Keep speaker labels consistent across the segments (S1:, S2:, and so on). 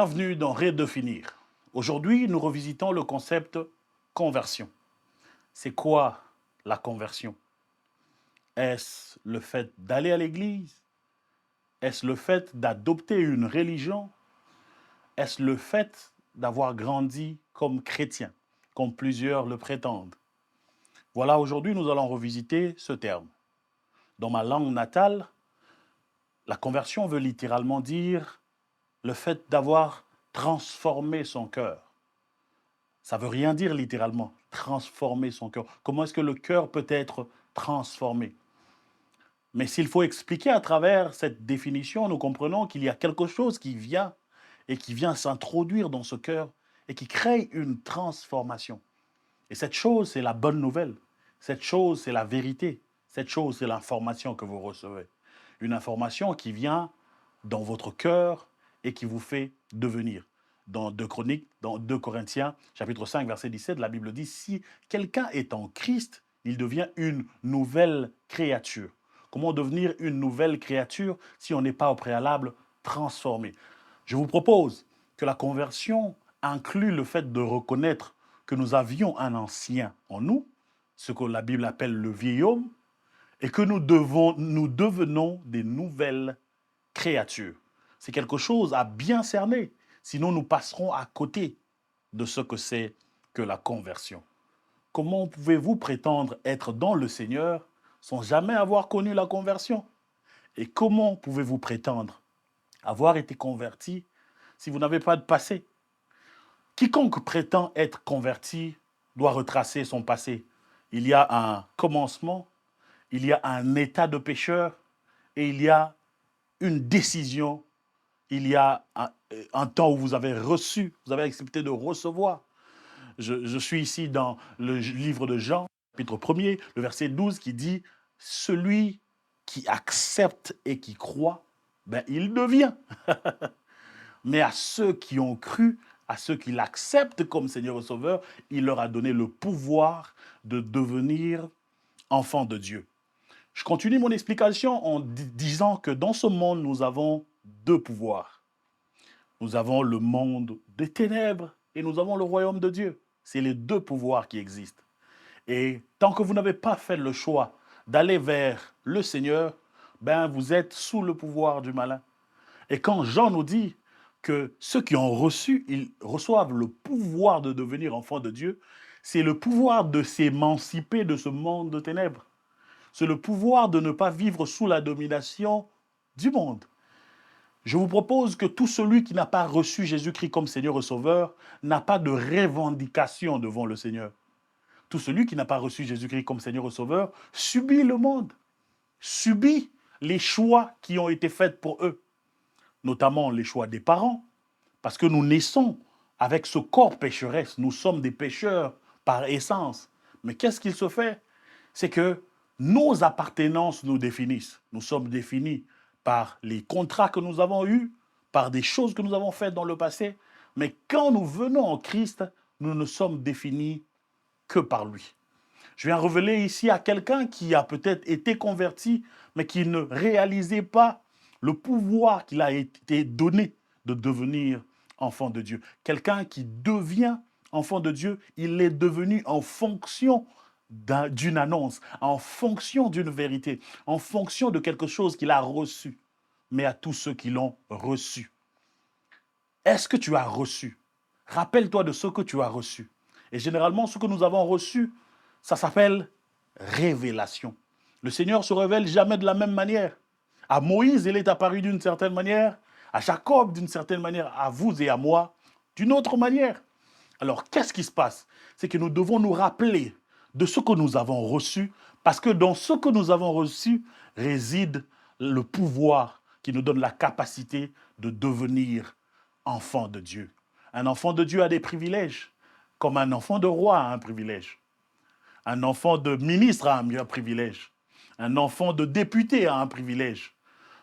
S1: Bienvenue dans Redéfinir. Aujourd'hui, nous revisitons le concept conversion. C'est quoi la conversion? Est-ce le fait d'aller à l'église? Est-ce le fait d'adopter une religion? Est-ce le fait d'avoir grandi comme chrétien, comme plusieurs le prétendent? Voilà, aujourd'hui, nous allons revisiter ce terme. Dans ma langue natale, la conversion veut littéralement dire le fait d'avoir transformé son cœur. Ça ne veut rien dire littéralement, transformer son cœur. Comment est-ce que le cœur peut être transformé? Mais s'il faut expliquer à travers cette définition, nous comprenons qu'il y a quelque chose qui vient et qui vient s'introduire dans ce cœur et qui crée une transformation. Et cette chose, c'est la bonne nouvelle. Cette chose, c'est la vérité. Cette chose, c'est l'information que vous recevez. Une information qui vient dans votre cœur et qui vous fait devenir. Dans 2 Chroniques, dans 2 Corinthiens, chapitre 5, verset 17, la Bible dit, si quelqu'un est en Christ, il devient une nouvelle créature. Comment devenir une nouvelle créature si on n'est pas au préalable transformé? Je vous propose que la conversion inclut le fait de reconnaître que nous avions un ancien en nous, ce que la Bible appelle le vieil homme, et que nous devenons des nouvelles créatures. C'est quelque chose à bien cerner, sinon nous passerons à côté de ce que c'est que la conversion. Comment pouvez-vous prétendre être dans le Seigneur sans jamais avoir connu la conversion? Et comment pouvez-vous prétendre avoir été converti si vous n'avez pas de passé? Quiconque prétend être converti doit retracer son passé. Il y a un commencement, il y a un état de pécheur et il y a une décision. Il y a un temps où vous avez reçu, vous avez accepté de recevoir. Je suis ici dans le livre de Jean, chapitre 1er, le verset 12 qui dit « Celui qui accepte et qui croit, ben, il devient. » Mais à ceux qui ont cru, à ceux qui l'acceptent comme Seigneur et Sauveur, il leur a donné le pouvoir de devenir enfants de Dieu. Je continue mon explication en disant que dans ce monde, nous avons 2 pouvoirs. Nous avons le monde des ténèbres et nous avons le royaume de Dieu. C'est les 2 pouvoirs qui existent. Et tant que vous n'avez pas fait le choix d'aller vers le Seigneur, ben vous êtes sous le pouvoir du malin. Et quand Jean nous dit que ceux qui ont reçu, ils reçoivent le pouvoir de devenir enfants de Dieu, c'est le pouvoir de s'émanciper de ce monde de ténèbres. C'est le pouvoir de ne pas vivre sous la domination du monde. Je vous propose que tout celui qui n'a pas reçu Jésus-Christ comme Seigneur et Sauveur n'a pas de revendication devant le Seigneur. Tout celui qui n'a pas reçu Jésus-Christ comme Seigneur et Sauveur subit le monde, subit les choix qui ont été faits pour eux, notamment les choix des parents, parce que nous naissons avec ce corps pécheresse, nous sommes des pécheurs par essence. Mais qu'est-ce qu'il se fait? C'est que nos appartenances nous définissent. Nous sommes définis par les contrats que nous avons eus, par des choses que nous avons faites dans le passé. Mais quand nous venons en Christ, nous ne sommes définis que par lui. Je viens révéler ici à quelqu'un qui a peut-être été converti, mais qui ne réalisait pas le pouvoir qu'il a été donné de devenir enfant de Dieu. Quelqu'un qui devient enfant de Dieu, il est devenu en fonction d'une annonce, en fonction d'une vérité, en fonction de quelque chose qu'il a reçu, mais à tous ceux qui l'ont reçu. Est-ce que tu as reçu? Rappelle-toi de ce que tu as reçu. Et généralement, ce que nous avons reçu, ça s'appelle révélation. Le Seigneur se révèle jamais de la même manière. À Moïse, il est apparu d'une certaine manière, à Jacob d'une certaine manière, à vous et à moi d'une autre manière. Alors, qu'est-ce qui se passe? C'est que nous devons nous rappeler de ce que nous avons reçu, parce que dans ce que nous avons reçu réside le pouvoir qui nous donne la capacité de devenir enfant de Dieu. Un enfant de Dieu a des privilèges, comme un enfant de roi a un privilège. Un enfant de ministre a un privilège. Un enfant de député a un privilège.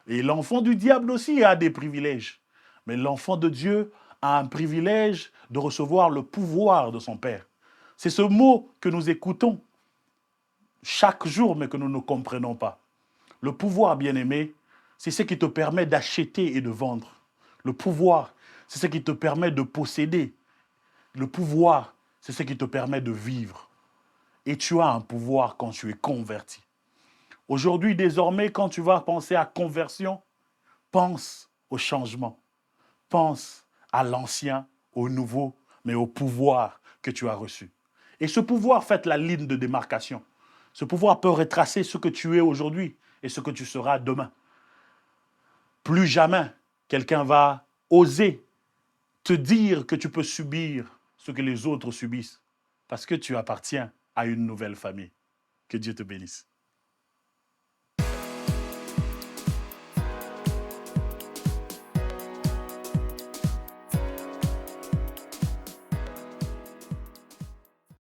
S1: Et l'enfant du diable aussi a des privilèges. Mais l'enfant de Dieu a un privilège de recevoir le pouvoir de son Père. C'est ce mot que nous écoutons chaque jour, mais que nous ne comprenons pas. Le pouvoir, bien-aimé, c'est ce qui te permet d'acheter et de vendre. Le pouvoir, c'est ce qui te permet de posséder. Le pouvoir, c'est ce qui te permet de vivre. Et tu as un pouvoir quand tu es converti. Aujourd'hui, désormais, quand tu vas penser à conversion, pense au changement. Pense à l'ancien, au nouveau, mais au pouvoir que tu as reçu. Et ce pouvoir fait la ligne de démarcation. Ce pouvoir peut retracer ce que tu es aujourd'hui et ce que tu seras demain. Plus jamais quelqu'un va oser te dire que tu peux subir ce que les autres subissent parce que tu appartiens à une nouvelle famille. Que Dieu te bénisse.